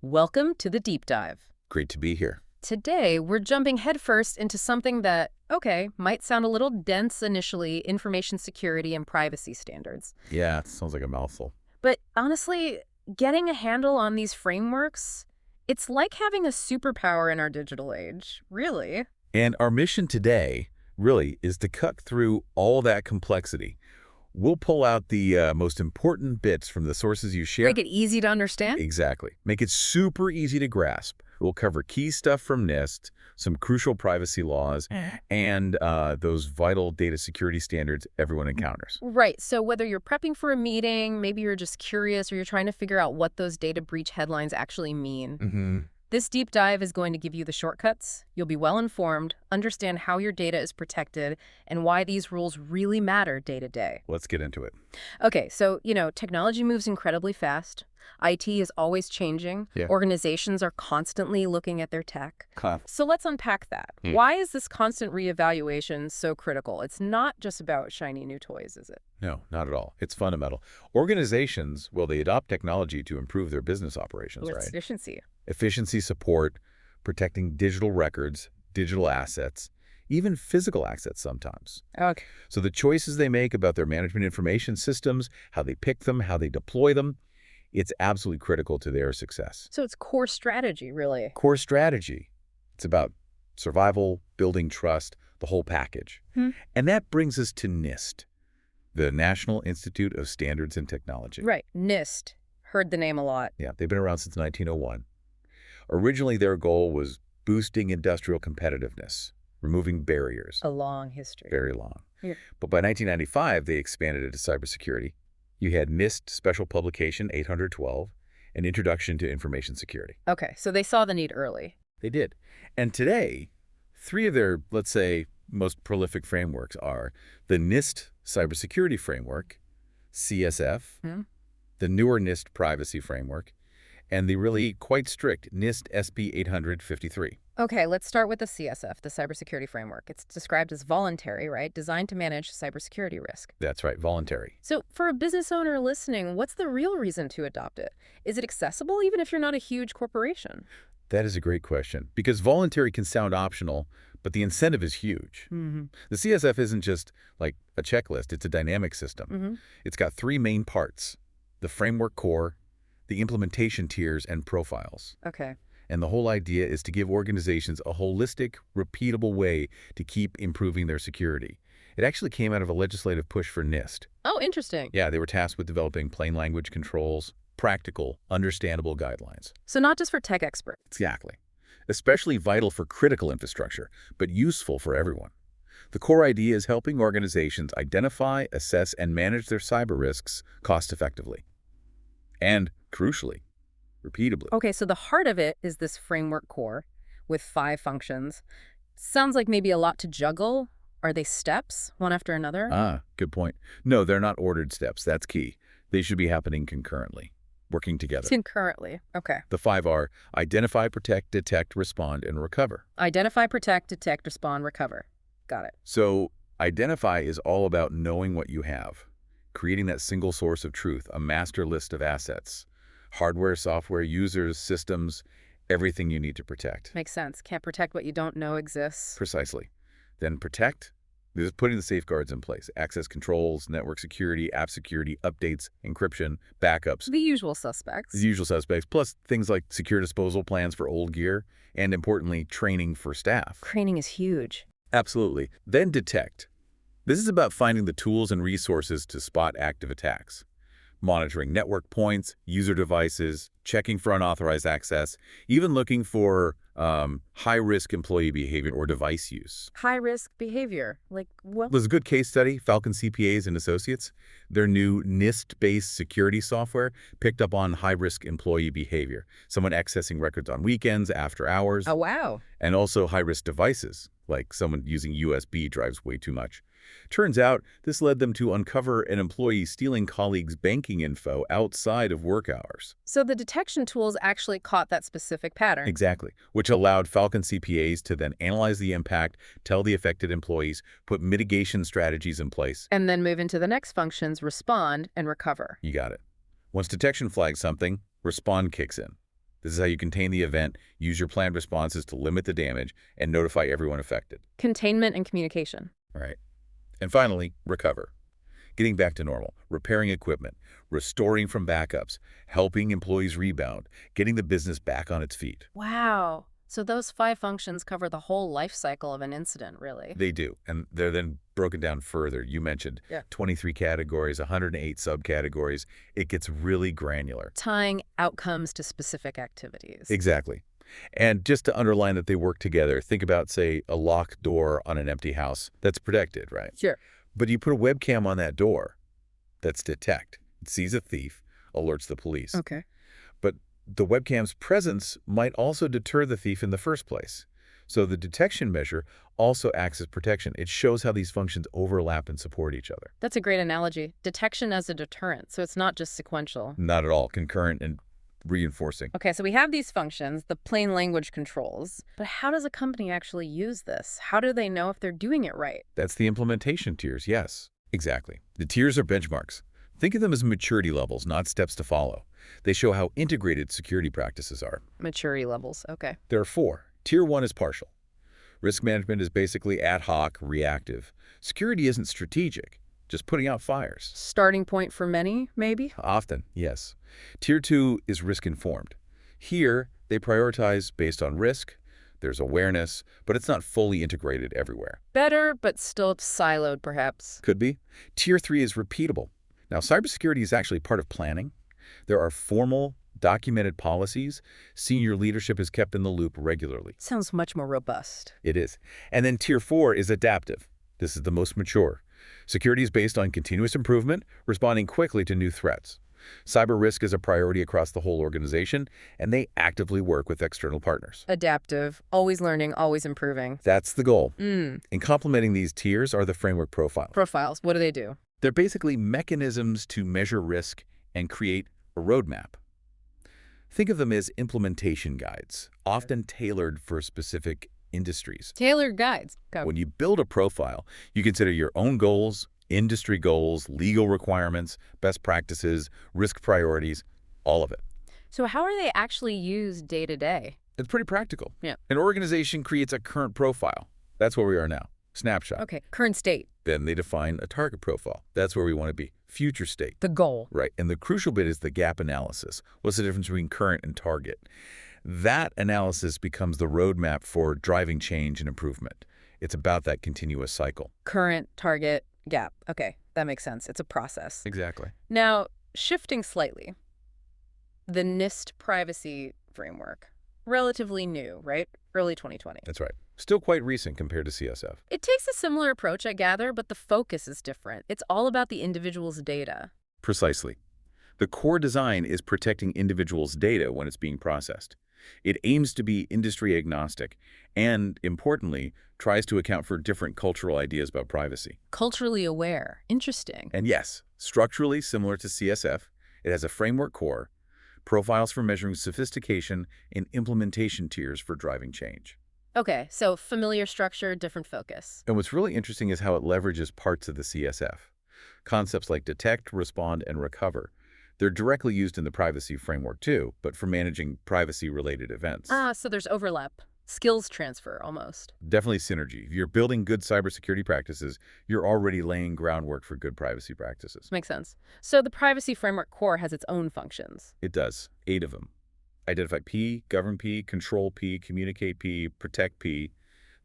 Welcome to the deep dive. Great to be here. Today, we're jumping headfirst into something that, okay, might sound a little dense initially, information security and privacy standards. Yeah, it sounds like a mouthful. But honestly, getting a handle on these frameworks, it's like having a superpower in our digital age, really. And our mission today really is to cut through all that complexity. We'll pull out the most important bits from the sources you share. Make it easy to understand? Exactly. Make it super easy to grasp. We'll cover key stuff from NIST, some crucial privacy laws, and those vital data security standards everyone encounters. Right, so whether you're prepping for a meeting, maybe you're just curious, or you're trying to figure out what those data breach headlines actually mean. This deep dive is going to give you the shortcuts. You'll be well informed, understand how your data is protected, and why these rules really matter day to day. Let's get into it. Okay, so, technology moves incredibly fast. IT is always changing. Yeah. Organizations are constantly looking at their tech. So let's unpack that. Hmm. Why is this constant reevaluation so critical? It's not just about shiny new toys, is it? No, not at all. It's fundamental. Organizations, well, they adopt technology to improve their business operations, With right? efficiency. Efficiency support, protecting digital records, digital assets, even physical assets sometimes. Okay. So the choices they make about their management information systems, how they pick them, how they deploy them, it's absolutely critical to their success. So it's core strategy, really. Core strategy. It's about survival, building trust, the whole package. And that brings us to NIST, the National Institute of Standards and Technology. Right, NIST. Heard the name a lot. Yeah, they've been around since 1901. Originally, their goal was boosting industrial competitiveness, removing barriers. A long history. Very long. Yeah. But by 1995, they expanded it to cybersecurity. You had NIST Special Publication 812, an Introduction to Information Security. Okay, so they saw the need early. They did. And today, three of their, let's say, most prolific frameworks are the NIST Cybersecurity Framework, CSF, the newer NIST Privacy Framework, and the really quite strict NIST SP 853. Okay, let's start with the CSF, the Cybersecurity Framework. It's described as voluntary, right? Designed to manage cybersecurity risk. That's right, voluntary. So for a business owner listening, what's the real reason to adopt it? Is it accessible even if you're not a huge corporation? That is a great question, because voluntary can sound optional, but the incentive is huge. The CSF isn't just like a checklist, it's a dynamic system. It's got three main parts: the framework core, the implementation tiers, and profiles. Okay. And the whole idea is to give organizations a holistic, repeatable way to keep improving their security. It actually came out of a legislative push for NIST. Oh, interesting. Yeah, they were tasked with developing plain language controls, practical, understandable guidelines. So not just for tech experts. Exactly. Especially vital for critical infrastructure, but useful for everyone. The core idea is helping organizations identify, assess, and manage their cyber risks cost-effectively. And, crucially, repeatably. Okay, so the heart of it is this framework core with 5 functions. Sounds like maybe a lot to juggle. Are they steps, one after another? Ah, good point. No, they're not ordered steps. That's key. They should be happening concurrently, working together. Concurrently. Okay. The 5 are identify, protect, detect, respond, and recover. Identify, protect, detect, respond, recover. Got it. So identify is all about knowing what you have, creating that single source of truth, a master list of assets, hardware, software, users, systems, everything you need to protect. Makes sense. Can't protect what you don't know exists. Precisely. Then protect. This is putting the safeguards in place: access controls, network security, app security, updates, encryption, backups. The usual suspects. The usual suspects, plus things like secure disposal plans for old gear, and importantly, training for staff. Training is huge. Absolutely. Then detect. This is about finding the tools and resources to spot active attacks, monitoring network points, user devices, checking for unauthorized access, even looking for high-risk employee behavior or device use. High-risk behavior. Like what? There's a good case study, Falcon CPAs and Associates. Their new NIST-based security software picked up on high-risk employee behavior, someone accessing records on weekends, after hours. Oh, wow. And also high-risk devices, like someone using USB drives way too much. Turns out this led them to uncover an employee stealing colleagues' banking info outside of work hours. So the detection tools actually caught that specific pattern. Exactly, which allowed Falcon CPAs to then analyze the impact, tell the affected employees, put mitigation strategies in place. And then move into the next functions, respond and recover. You got it. Once detection flags something, respond kicks in. This is how you contain the event, use your planned responses to limit the damage, and notify everyone affected. Containment and communication. All right. And finally, recover. Getting back to normal, repairing equipment, restoring from backups, helping employees rebound, getting the business back on its feet. Wow. So those 5 functions cover the whole life cycle of an incident, really. They do, and they're then broken down further. You mentioned 23 categories, 108 subcategories. It gets really granular. Tying outcomes to specific activities. Exactly. And just to underline that they work together, think about, say, a locked door on an empty house. That's protected, right? Sure. But you put a webcam on that door. That's detect. It sees a thief, alerts the police. Okay. But the webcam's presence might also deter the thief in the first place. So the detection measure also acts as protection. It shows how these functions overlap and support each other. That's a great analogy. Detection as a deterrent, so it's not just sequential. Not at all. Concurrent and reinforcing. Okay, so we have these functions, the plain language controls, but how does a company actually use this? How do they know if they're doing it right? That's the implementation tiers, yes. Exactly. The tiers are benchmarks. Think of them as maturity levels, not steps to follow. They show how integrated security practices are. Maturity levels, okay. There are 4. Tier 1 is partial. Risk management is basically ad hoc, reactive. Security isn't strategic, just putting out fires. Starting point for many, maybe? Often, yes. Tier 2 is risk-informed. Here, they prioritize based on risk. There's awareness, but it's not fully integrated everywhere. Better, but still siloed, perhaps. Could be. Tier 3 is repeatable. Now, cybersecurity is actually part of planning. There are formal, documented policies. Senior leadership is kept in the loop regularly. Sounds much more robust. It is. And then Tier 4 is adaptive. This is the most mature. Security is based on continuous improvement, responding quickly to new threats. Cyber risk is a priority across the whole organization, and they actively work with external partners. Adaptive, always learning, always improving. That's the goal. In complementing these tiers are the framework profiles. Profiles, what do they do? They're basically mechanisms to measure risk and create a roadmap. Think of them as implementation guides, often tailored for specific industries. Tailored guides. Go. When you build a profile, you consider your own goals, industry goals, legal requirements, best practices, risk priorities, all of it. So how are they actually used day to day? It's pretty practical. Yeah. An organization creates a current profile. That's where we are now. Snapshot. Okay, current state. Then they define a target profile. That's where we want to be. Future state. The goal. Right. And the crucial bit is the gap analysis. What's the difference between current and target? That analysis becomes the roadmap for driving change and improvement. It's about that continuous cycle. Current, target, gap. Okay, that makes sense. It's a process. Exactly. Now, shifting slightly, the NIST privacy framework, relatively new, right? Early 2020. That's right. Still quite recent compared to CSF. It takes a similar approach, I gather, but the focus is different. It's all about the individual's data. Precisely. The core design is protecting individuals' data when it's being processed. It aims to be industry agnostic and, importantly, tries to account for different cultural ideas about privacy. Culturally aware. Interesting. And yes, structurally similar to CSF, it has a framework core, profiles for measuring sophistication, and implementation tiers for driving change. Okay, so familiar structure, different focus. And what's really interesting is how it leverages parts of the CSF. Concepts like detect, respond, and recover. They're directly used in the privacy framework too, but for managing privacy-related events. So there's overlap. Skills transfer, almost. Definitely synergy. If you're building good cybersecurity practices, you're already laying groundwork for good privacy practices. Makes sense. So the privacy framework core has its own functions. It does. 8 of them. Identify P, govern P, control P, communicate P, protect P.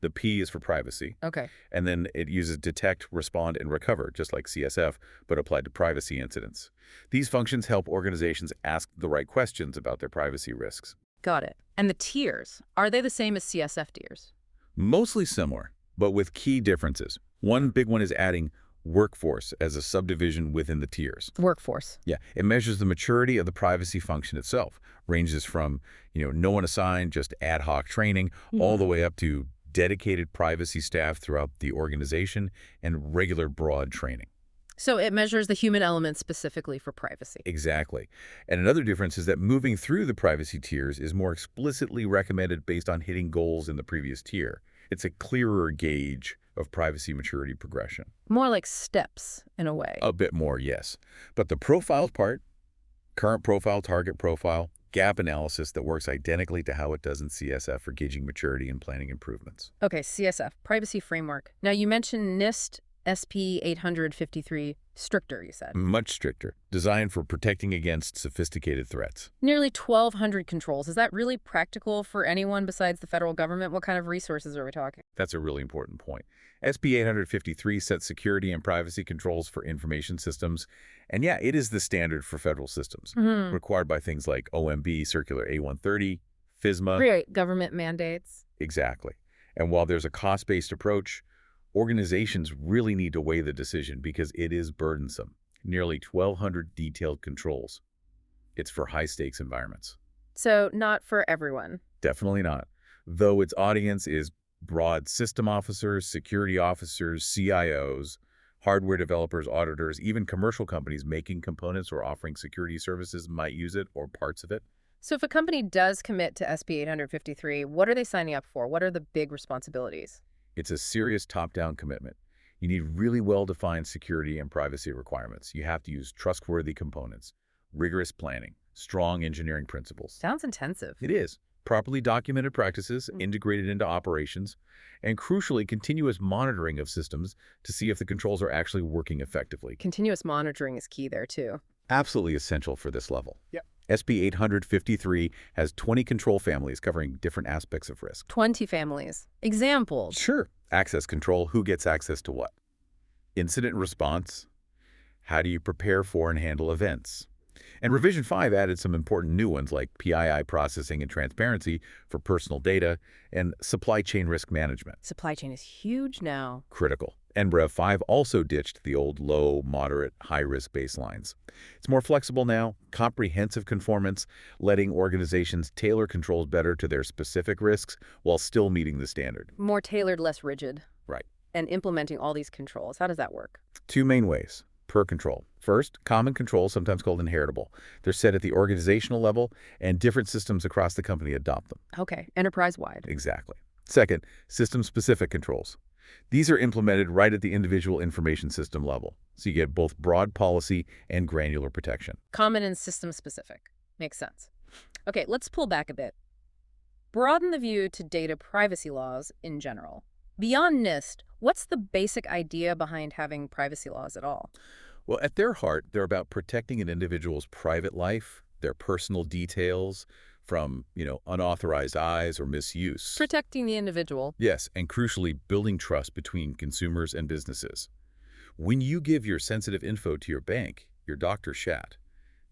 The P is for privacy. Okay. And then it uses detect, respond, and recover, just like CSF, but applied to privacy incidents. These functions help organizations ask the right questions about their privacy risks. Got it. And the tiers, are they the same as CSF tiers? Mostly similar, but with key differences. One big one is adding workforce as a subdivision within the tiers. Workforce. Yeah, it measures the maturity of the privacy function itself. Ranges from, no one assigned, just ad hoc training, all the way up to dedicated privacy staff throughout the organization and regular broad training. So it measures the human element specifically for privacy. Exactly. And another difference is that moving through the privacy tiers is more explicitly recommended based on hitting goals in the previous tier. It's a clearer gauge of privacy maturity progression. More like steps, in a way. A bit more, yes. But the profiles part, current profile, target profile, gap analysis that works identically to how it does in CSF for gauging maturity and planning improvements. Okay, CSF, Privacy Framework. Now, you mentioned NIST SP 853, stricter, you said. Much stricter, designed for protecting against sophisticated threats. Nearly 1,200 controls. Is that really practical for anyone besides the federal government? What kind of resources are we talking? That's a really important point. SB 853 sets security and privacy controls for information systems, and yeah, it is the standard for federal systems, required by things like OMB Circular A130, FISMA. Great, government mandates. Exactly. And while there's a cost-based approach, organizations really need to weigh the decision because it is burdensome. Nearly 1,200 detailed controls. It's for high-stakes environments. So not for everyone. Definitely not. Though its audience is broad: system officers, security officers, CIOs, hardware developers, auditors, even commercial companies making components or offering security services might use it or parts of it. So if a company does commit to SB 853, what are they signing up for? What are the big responsibilities? It's a serious top-down commitment. You need really well-defined security and privacy requirements. You have to use trustworthy components, rigorous planning, strong engineering principles. Sounds intensive. It is. Properly documented practices integrated into operations, and crucially, continuous monitoring of systems to see if the controls are actually working effectively. Continuous monitoring is key there, too. Absolutely essential for this level. Yep. SB 853 has 20 control families covering different aspects of risk. 20 families. Examples. Sure. Access control, who gets access to what? Incident response, how do you prepare for and handle events? And Revision 5 added some important new ones like PII processing and transparency for personal data and supply chain risk management. Supply chain is huge now. Critical. And Rev 5 also ditched the old low, moderate, high-risk baselines. It's more flexible now, comprehensive conformance, letting organizations tailor controls better to their specific risks while still meeting the standard. More tailored, less rigid. Right. And implementing all these controls. How does that work? Two main ways per control. First, common controls, sometimes called inheritable. They're set at the organizational level, and different systems across the company adopt them. Okay, enterprise-wide. Exactly. Second, system-specific controls. These are implemented right at the individual information system level, so you get both broad policy and granular protection. Common and system-specific. Makes sense. Okay, let's pull back a bit. Broaden the view to data privacy laws in general. Beyond NIST, what's the basic idea behind having privacy laws at all? Well, at their heart, they're about protecting an individual's private life, their personal details from, unauthorized eyes or misuse. Protecting the individual. Yes, and crucially, building trust between consumers and businesses. When you give your sensitive info to your bank, your doctor chat,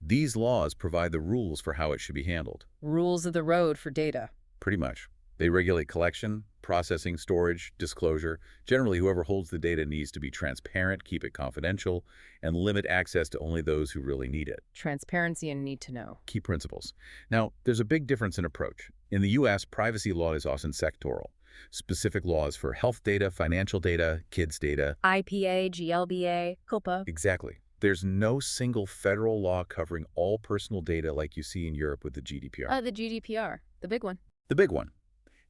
these laws provide the rules for how it should be handled. Rules of the road for data. Pretty much. They regulate collection, processing, storage, disclosure. Generally, whoever holds the data needs to be transparent, keep it confidential, and limit access to only those who really need it. Transparency and need to know. Key principles. Now, there's a big difference in approach. In the U.S., privacy law is often sectoral. Specific laws for health data, financial data, kids data. IPA, GLBA, COPA. Exactly. There's no single federal law covering all personal data like you see in Europe with the GDPR. The GDPR, the big one. The big one.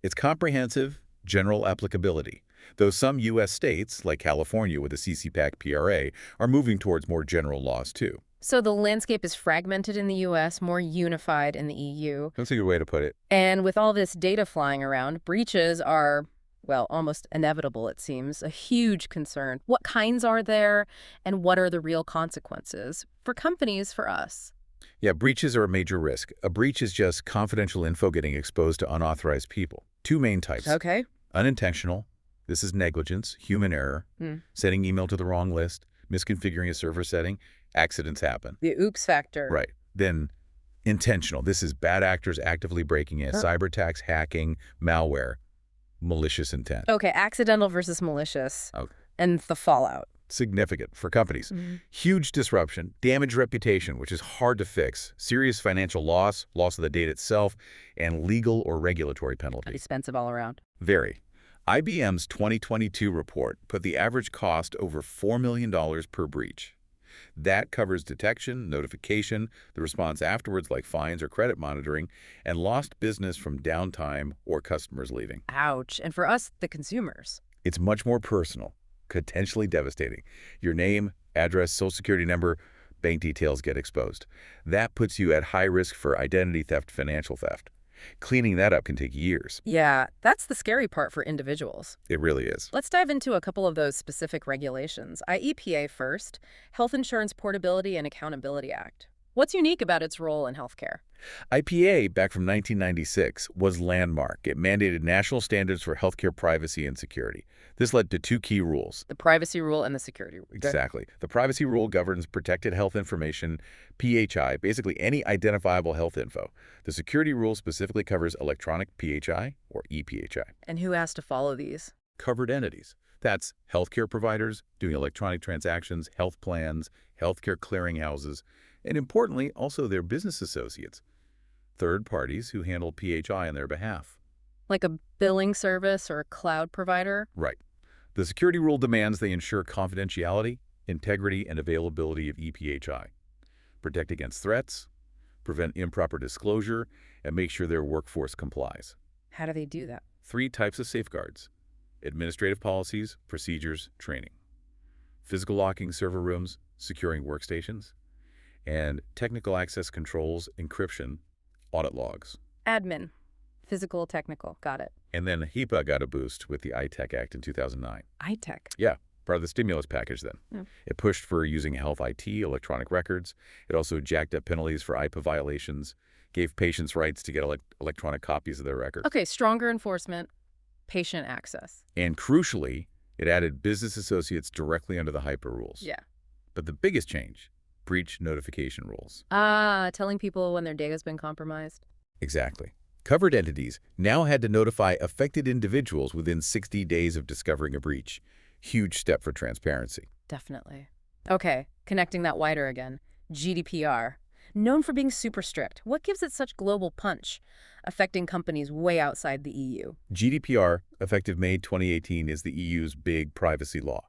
It's comprehensive, general applicability, though some U.S. states, like California with the CCPAC PRA, are moving towards more general laws too. So the landscape is fragmented in the U.S., more unified in the EU. That's a good way to put it. And with all this data flying around, breaches are, well, almost inevitable, it seems, a huge concern. What kinds are there, and what are the real consequences for companies, for us? Yeah, breaches are a major risk. A breach is just confidential info getting exposed to unauthorized people. Two main types. Okay. Unintentional. This is negligence, human error, sending email to the wrong list, misconfiguring a server setting. Accidents happen. The oops factor. Right. Then intentional. This is bad actors actively breaking in, cyber attacks, hacking, malware, malicious intent. Okay, accidental versus malicious. Okay. And the fallout. Significant for companies. Huge disruption, damaged reputation, which is hard to fix, serious financial loss, loss of the data itself, and legal or regulatory penalty. Expensive all around. Very. IBM's 2022 report put the average cost over $4 million per breach. That covers detection, notification, the response afterwards like fines or credit monitoring, and lost business from downtime or customers leaving. Ouch. And for us, the consumers. It's much more personal, potentially devastating. Your name, address, social security number, bank details get exposed. That puts you at high risk for identity theft, financial theft. Cleaning that up can take years. Yeah, that's the scary part for individuals. It really is. Let's dive into a couple of those specific regulations. IEPA first, Health Insurance Portability and Accountability Act. What's unique about its role in healthcare? IPA, back from 1996, was landmark. It mandated national standards for healthcare privacy and security. This led to two key rules. The privacy rule and the security rule. Exactly. The privacy rule governs protected health information, PHI, basically any identifiable health info. The security rule specifically covers electronic PHI or ePHI. And who has to follow these? Covered entities. That's healthcare providers doing electronic transactions, health plans, healthcare clearinghouses, and importantly, also their business associates, third parties who handle PHI on their behalf. Like a billing service or a cloud provider? Right. The security rule demands they ensure confidentiality, integrity, and availability of ePHI, protect against threats, prevent improper disclosure, and make sure their workforce complies. How do they do that? 3 types of safeguards: administrative policies, procedures, training, physical locking server rooms, securing workstations, and technical access controls, encryption, audit logs. Admin. Physical, technical. Got it. And then HIPAA got a boost with the ITech Act in 2009. ITech. Yeah, part of the stimulus package then. Yeah. It pushed for using health IT, electronic records. It also jacked up penalties for IPA violations, gave patients rights to get electronic copies of their records. Okay, stronger enforcement, patient access. And crucially, it added business associates directly under the HIPAA rules. Yeah. But the biggest change, breach notification rules. Telling people when their data's been compromised. Exactly. Covered entities now had to notify affected individuals within 60 days of discovering a breach. Huge step for transparency. Definitely. Okay, connecting that wider again. GDPR. Known for being super strict. What gives it such global punch, affecting companies way outside the EU? GDPR, effective May 2018, is the EU's big privacy law.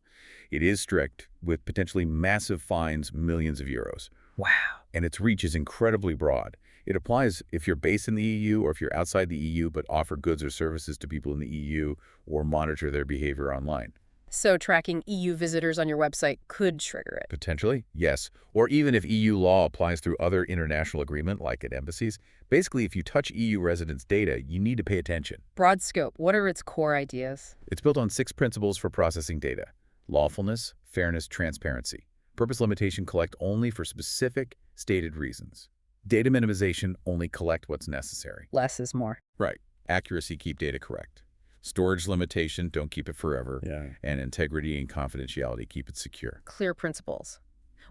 It is strict, with potentially massive fines, millions of euros. Wow. And its reach is incredibly broad. It applies if you're based in the EU or if you're outside the EU but offer goods or services to people in the EU or monitor their behavior online. So tracking EU visitors on your website could trigger it. Potentially, yes. Or even if EU law applies through other international agreement, like at embassies. Basically, if you touch EU residents' data, you need to pay attention. Broad scope. What are its core ideas? It's built on 6 principles for processing data: lawfulness, fairness, transparency. Purpose limitation: collect only for specific stated reasons. Data minimization: only collect what's necessary. Less is more. Right. Accuracy: keep data correct. Storage limitation: don't keep it forever. Yeah. And integrity and confidentiality: keep it secure. Clear principles.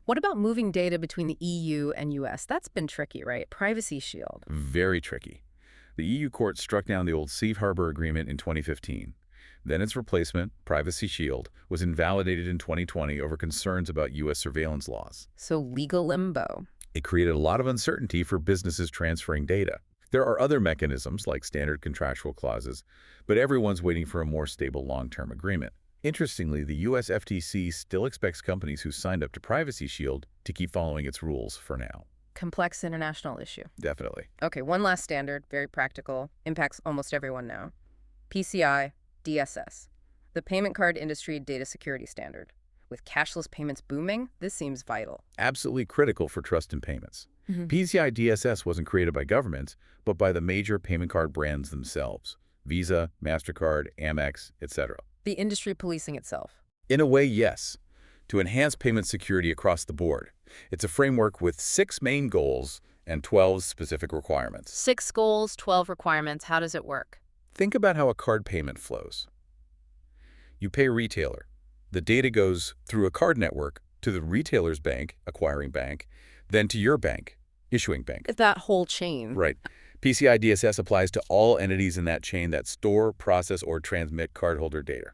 What about moving data between the EU and US? That's been tricky, right? Privacy shield. Very tricky. The EU court struck down the old Safe Harbor Agreement in 2015. Then its replacement, Privacy Shield, was invalidated in 2020 over concerns about U.S. surveillance laws. So legal limbo. It created a lot of uncertainty for businesses transferring data. There are other mechanisms like standard contractual clauses, but everyone's waiting for a more stable long-term agreement. Interestingly, the U.S. FTC still expects companies who signed up to Privacy Shield to keep following its rules for now. Complex international issue. Definitely. Okay, one last standard, very practical, impacts almost everyone now. PCI DSS, the payment card industry data security standard. With cashless payments booming, this seems vital. Absolutely critical for trust in payments. PCI DSS wasn't created by governments, but by the major payment card brands themselves: Visa, MasterCard, Amex, etc. The industry policing itself. In a way, yes. To enhance payment security across the board. It's a framework with 6 main goals and 12 specific requirements. 6 goals, 12 requirements. How does it work? Think about how a card payment flows. You pay a retailer. The data goes through a card network to the retailer's bank, acquiring bank, then to your bank, issuing bank. That whole chain. Right. PCI DSS applies to all entities in that chain that store, process, or transmit cardholder data.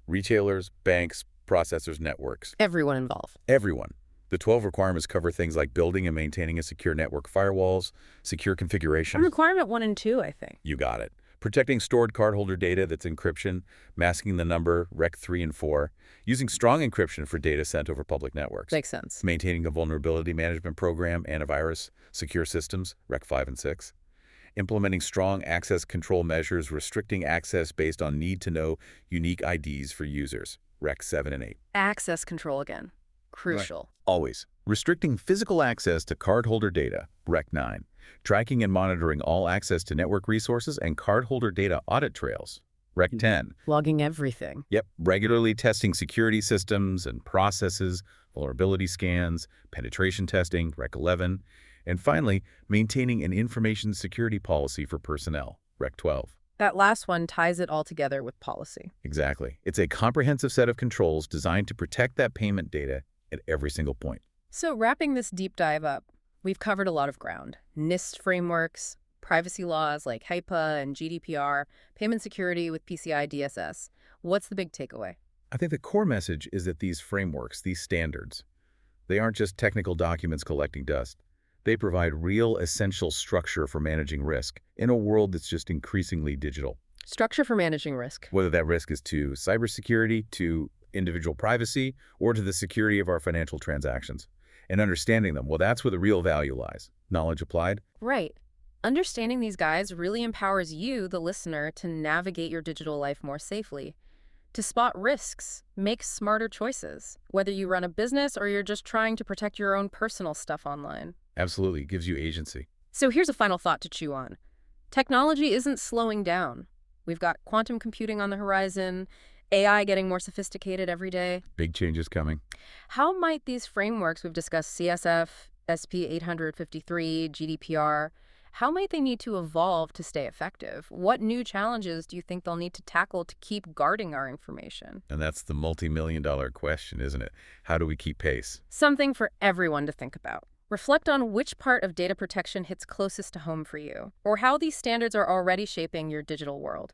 Retailers, banks, processors, networks. Everyone involved. Everyone. The 12 requirements cover things like building and maintaining a secure network, firewalls, secure configuration. And requirement 1 and 2, I think. You got it. Protecting stored cardholder data, that's encryption, masking the number, Rec 3 and 4, using strong encryption for data sent over public networks. Makes sense. Maintaining a vulnerability management program, antivirus, secure systems, Rec 5 and 6. Implementing strong access control measures, restricting access based on need-to-know unique IDs for users, Rec 7 and 8. Access control again. Crucial. Always. Restricting physical access to cardholder data, Rec 9. Tracking and monitoring all access to network resources and cardholder data audit trails, Rec 10. Logging everything. Yep, regularly testing security systems and processes, vulnerability scans, penetration testing, Rec 11. And finally, maintaining an information security policy for personnel, Rec 12. That last one ties it all together with policy. Exactly. It's a comprehensive set of controls designed to protect that payment data at every single point. So wrapping this deep dive up, we've covered a lot of ground. NIST frameworks, privacy laws like HIPAA and GDPR, payment security with PCI DSS. What's the big takeaway? I think the core message is that these frameworks, these standards, they aren't just technical documents collecting dust. They provide real essential structure for managing risk in a world that's just increasingly digital. Structure for managing risk. Whether that risk is to cybersecurity, to individual privacy, or to the security of our financial transactions. And understanding them, well, that's where the real value lies. Knowledge applied. Right. Understanding these guys really empowers you, the listener, to navigate your digital life more safely, to spot risks, make smarter choices, whether you run a business or you're just trying to protect your own personal stuff online. Absolutely. It gives you agency. So here's a final thought to chew on. Technology isn't slowing down. We've got quantum computing on the horizon, AI getting more sophisticated every day. Big changes coming. How might these frameworks we've discussed, CSF, SP 853, GDPR, how might they need to evolve to stay effective? What new challenges do you think they'll need to tackle to keep guarding our information? And that's the multi-million-dollar question, isn't it? How do we keep pace? Something for everyone to think about. Reflect on which part of data protection hits closest to home for you, or how these standards are already shaping your digital world.